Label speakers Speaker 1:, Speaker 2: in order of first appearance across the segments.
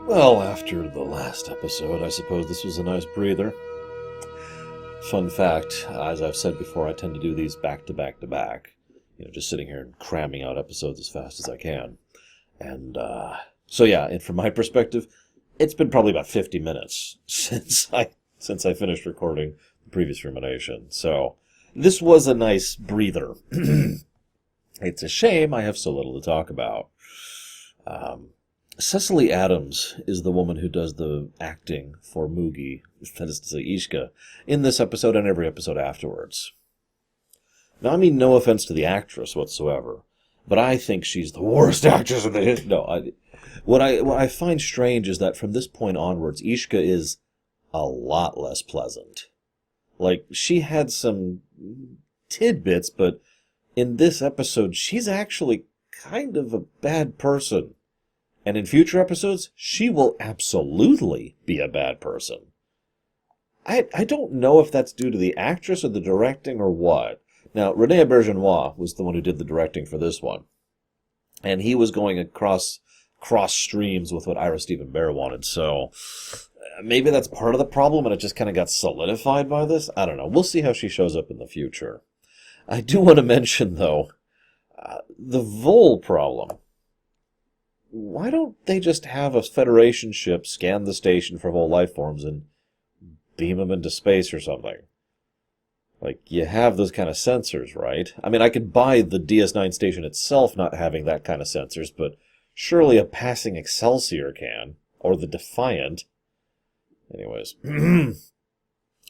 Speaker 1: Well, after the last episode, I suppose this was a nice breather. Fun fact, as I've said before, I tend to do these back to back to back. Just sitting here and cramming out episodes as fast as I can. And, and from my perspective, it's been probably about 50 minutes since I finished recording the previous rumination. So, this was a nice breather. It's a shame I have so little to talk about. Cecily Adams is the woman who does the acting for Moogie, that is to say Ishka, in this episode and every episode afterwards. Now, I mean no offense to the actress whatsoever, but I think she's the worst actress in the history. No, what I find strange is that from this point onwards, Ishka is a lot less pleasant. Like, she had some tidbits, but in this episode, she's actually kind of a bad person. And in future episodes, she will absolutely be a bad person. I don't know if that's due to the actress or the directing or what. Now, René Auberjonois was the one who did the directing for this one. And he was going across streams with what Ira Steven Behr wanted, so maybe that's part of the problem and it just kind of got solidified by this. I don't know. We'll see how she shows up in the future. I do want to mention, though, the Vole problem. Why don't they just have a Federation ship scan the station for whole life forms and beam them into space or something? Like, you have those kind of sensors, right? I mean, I could buy the DS9 station itself not having that kind of sensors, but surely a passing Excelsior can, or the Defiant. Anyways.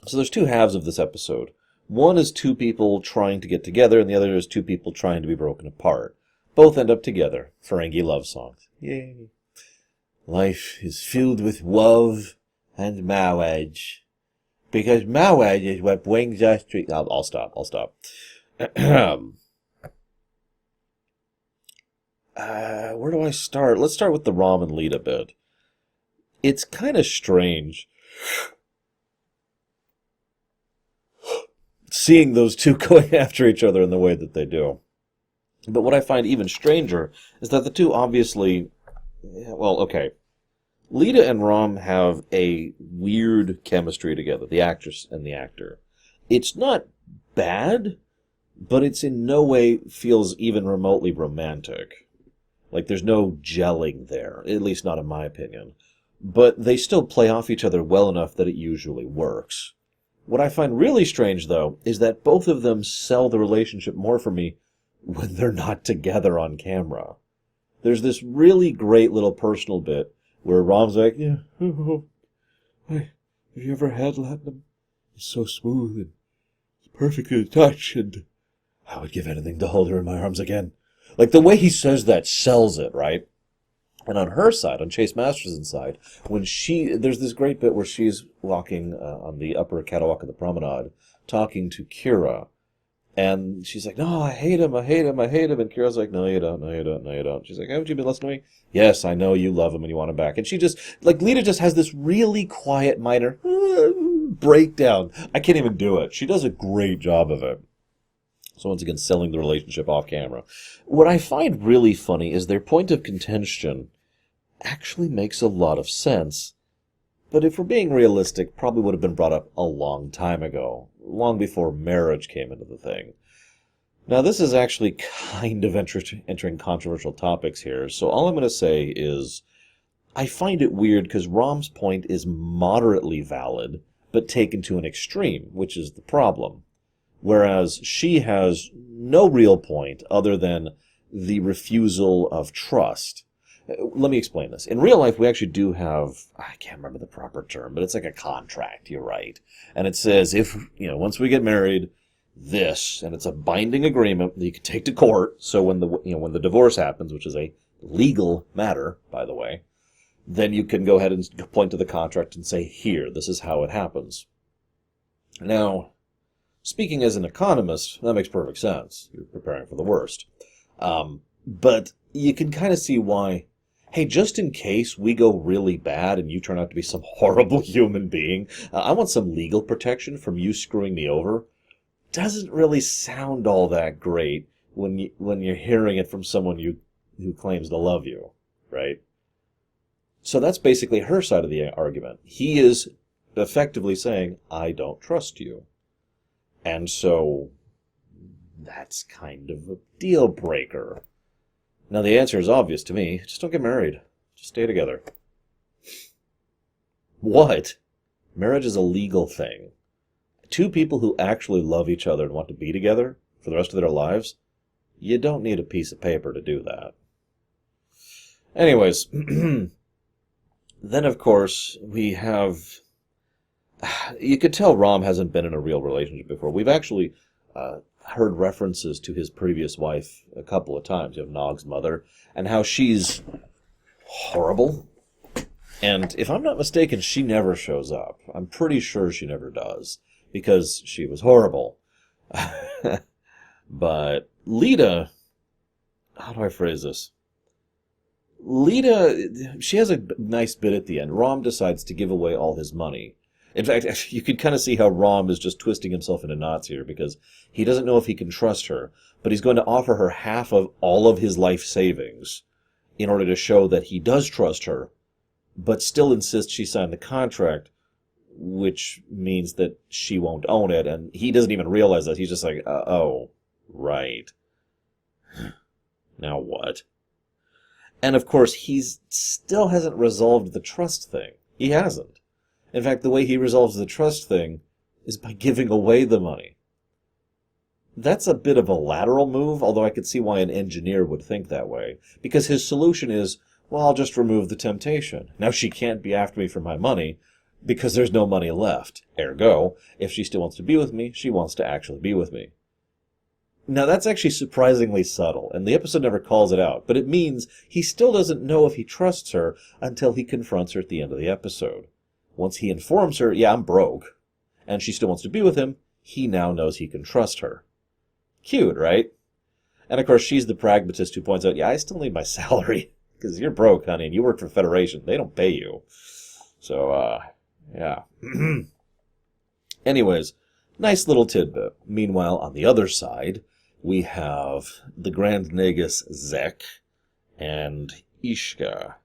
Speaker 1: So there's two halves of this episode. One is two people trying to get together, and the other is two people trying to be broken apart. Both end up together. Ferengi love songs. Yay. Life is filled with love and marriage. Because marriage is what brings us to... I'll stop. Where do I start? Let's start with the Rom and Lita bit. It's kind of strange seeing those two going after each other in the way that they do. But what I find even stranger is that the two obviously... Well, okay. Lita and Rom have a weird chemistry together, the actress and the actor. It's not bad, but it's in no way feels even remotely romantic. Like, there's no gelling there, at least not in my opinion. But they still play off each other well enough that it usually works. What I find really strange, though, is that both of them sell the relationship more for me when they're not together on camera. There's this really great little personal bit where Rom's like, yeah, have you ever had Latinum? It's so smooth and perfectly to touch, and I would give anything to hold her in my arms again. Like, the way he says that sells it, right? And on her side, on Chase Masterson's side, there's this great bit where she's walking on the upper catwalk of the promenade, talking to Kira. And she's like, no, I hate him. And Kira's like, no, you don't. She's like, haven't you been listening to me? Yes, I know you love him and you want him back. And she just, like, Lita just has this really quiet, minor breakdown. I can't even do it. She does a great job of it. So once again, selling the relationship off camera. What I find really funny is their point of contention actually makes a lot of sense. But if we're being realistic, probably would have been brought up a long time ago, long before marriage came into the thing. Now, this is actually kind of entering controversial topics here, so all I'm going to say is I find it weird because Rom's point is moderately valid, but taken to an extreme, which is the problem. Whereas she has no real point other than the refusal of trust. Let me explain this. In real life, we actually do have, I can't remember the proper term, but it's like a contract, you're right. And it says, once we get married, this, and it's a binding agreement that you can take to court, so when the divorce happens, which is a legal matter, by the way, then you can go ahead and point to the contract and say, here, this is how it happens. Now, speaking as an economist, that makes perfect sense. You're preparing for the worst. But you can kind of see why, hey, just in case we go really bad and you turn out to be some horrible human being, I want some legal protection from you screwing me over. Doesn't really sound all that great when you're hearing it from someone who claims to love you, right? So that's basically her side of the argument. He is effectively saying, I don't trust you. And so that's kind of a deal breaker. Now the answer is obvious to me. Just don't get married. Just stay together. What? Marriage is a legal thing. Two people who actually love each other and want to be together for the rest of their lives, you don't need a piece of paper to do that. Anyways, then of course we have... You could tell Rom hasn't been in a real relationship before. We've actually heard references to his previous wife a couple of times. You have Nog's mother, and how she's horrible. And if I'm not mistaken, she never shows up. I'm pretty sure she never does, because she was horrible. But Lita, how do I phrase this? Lita, she has a nice bit at the end. Rom decides to give away all his money. In fact, you can kind of see how Rom is just twisting himself into knots here, because he doesn't know if he can trust her, but he's going to offer her half of all of his life savings in order to show that he does trust her, but still insists she sign the contract, which means that she won't own it, and he doesn't even realize that. He's just like, oh, right. Now what? And of course, he still hasn't resolved the trust thing. He hasn't. In fact, the way he resolves the trust thing is by giving away the money. That's a bit of a lateral move, although I could see why an engineer would think that way, because his solution is, well, I'll just remove the temptation. Now she can't be after me for my money, because there's no money left. Ergo, if she still wants to be with me, she wants to actually be with me. Now that's actually surprisingly subtle, and the episode never calls it out, but it means he still doesn't know if he trusts her until he confronts her at the end of the episode. Once he informs her, yeah, I'm broke, and she still wants to be with him, he now knows he can trust her. Cute, right? And of course, she's the pragmatist who points out, yeah, I still need my salary, because you're broke, honey, and you work for Federation. They don't pay you. So, yeah. Anyways, nice little tidbit. Meanwhile, on the other side, we have the Grand Nagus Zek and Ishka.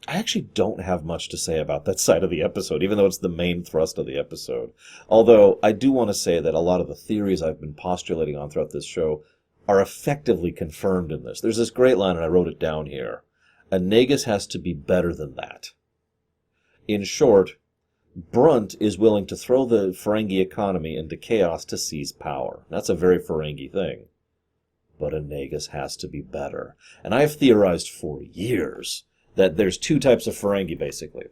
Speaker 1: I actually don't have much to say about that side of the episode, even though it's the main thrust of the episode. Although, I do want to say that a lot of the theories I've been postulating on throughout this show are effectively confirmed in this. There's this great line, and I wrote it down here. A Nagus has to be better than that. In short, Brunt is willing to throw the Ferengi economy into chaos to seize power. That's a very Ferengi thing. But a Nagus has to be better. And I've theorized for years that there's two types of Ferengi, basically.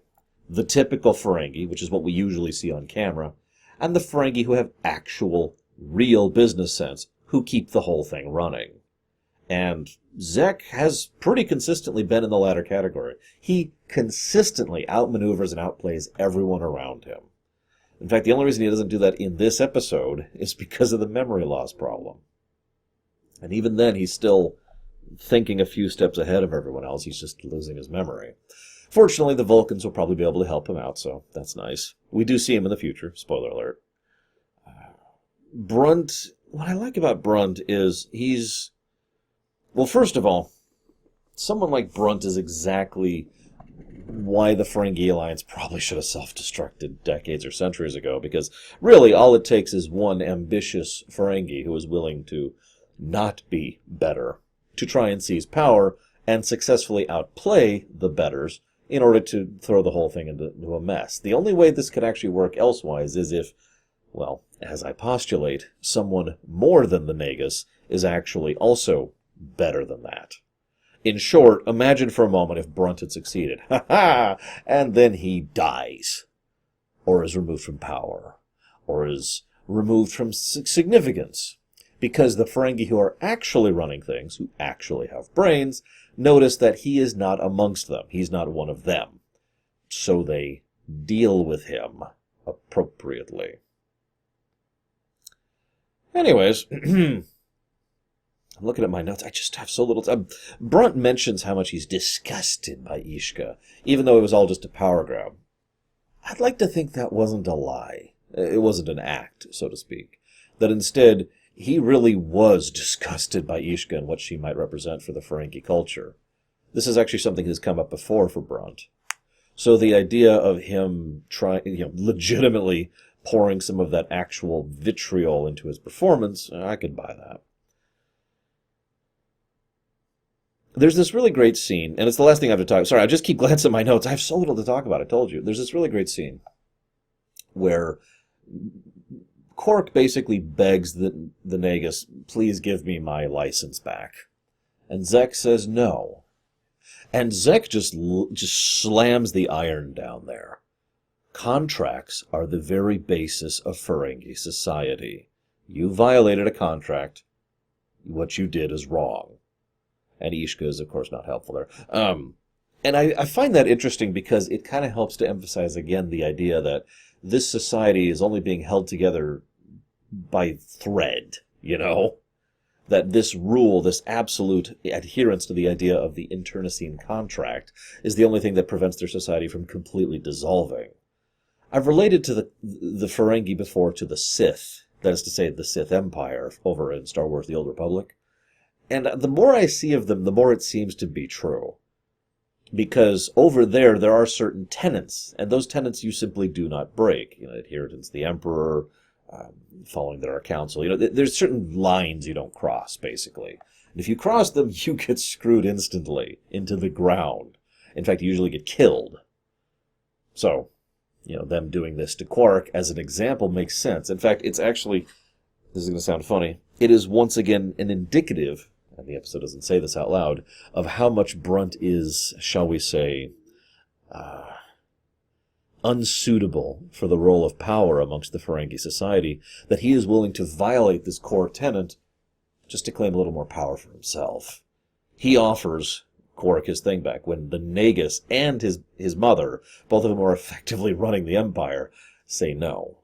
Speaker 1: The typical Ferengi, which is what we usually see on camera, and the Ferengi who have actual, real business sense, who keep the whole thing running. And Zek has pretty consistently been in the latter category. He consistently outmaneuvers and outplays everyone around him. In fact, the only reason he doesn't do that in this episode is because of the memory loss problem. And even then, he's still thinking a few steps ahead of everyone else. He's just losing his memory. Fortunately, the Vulcans will probably be able to help him out, so that's nice. We do see him in the future. Spoiler alert. Brunt, what I like about Brunt is he's... Well, first of all, someone like Brunt is exactly why the Ferengi Alliance probably should have self-destructed decades or centuries ago, because really all it takes is one ambitious Ferengi who is willing to not be better, to try and seize power and successfully outplay the betters in order to throw the whole thing into a mess. The only way this could actually work elsewise is if, well, as I postulate, someone more than the Nagus is actually also better than that. In short, imagine for a moment if Brunt had succeeded. Ha ha! And then he dies. Or is removed from power. Or is removed from significance. Because the Ferengi who are actually running things, who actually have brains, notice that he is not amongst them. He's not one of them. So they deal with him appropriately. Anyways, I'm looking at my notes. I just have so little time. Brunt mentions how much he's disgusted by Ishka, even though it was all just a power grab. I'd like to think that wasn't a lie. It wasn't an act, so to speak. That instead, he really was disgusted by Ishka and what she might represent for the Ferengi culture. This is actually something that's come up before for Brunt. So the idea of him trying, legitimately pouring some of that actual vitriol into his performance, I could buy that. There's this really great scene, and it's the last thing I have to talk. Sorry, I just keep glancing at my notes. I have so little to talk about, I told you. There's this really great scene where Quark basically begs the Nagus, please give me my license back. And Zek says no. And Zek just slams the iron down there. Contracts are the very basis of Ferengi society. You violated a contract. What you did is wrong. And Ishka is, of course, not helpful there. And I find that interesting because it kind of helps to emphasize, again, the idea that this society is only being held together by thread, That this rule, this absolute adherence to the idea of the internecine contract, is the only thing that prevents their society from completely dissolving. I've related to the Ferengi before to the Sith, that is to say, the Sith Empire over in Star Wars The Old Republic. And the more I see of them, the more it seems to be true. Because over there are certain tenets, and those tenets you simply do not break. Adherence to the Emperor, following their counsel. There's certain lines you don't cross, basically. And if you cross them, you get screwed instantly into the ground. In fact, you usually get killed. So, them doing this to Quark as an example makes sense. In fact, it's actually, this is going to sound funny, it is once again an indicative, and the episode doesn't say this out loud, of how much Brunt is, shall we say, unsuitable for the role of power amongst the Ferengi society, that he is willing to violate this core tenet just to claim a little more power for himself. He offers Quark his thing back when the Nagus and his mother, both of them are effectively running the Empire, say no.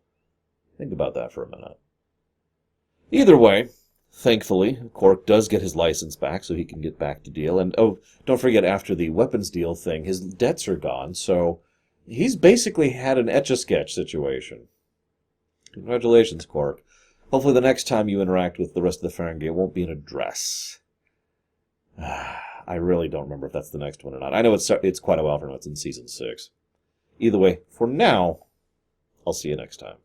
Speaker 1: Think about that for a minute. Either way, thankfully, Quark does get his license back so he can get back to deal. And, don't forget, after the weapons deal thing, his debts are gone, so he's basically had an Etch-a-Sketch situation. Congratulations, Quark. Hopefully the next time you interact with the rest of the Ferengi, it won't be in a dress. I really don't remember if that's the next one or not. I know it's quite a while from now. It's in Season 6. Either way, for now, I'll see you next time.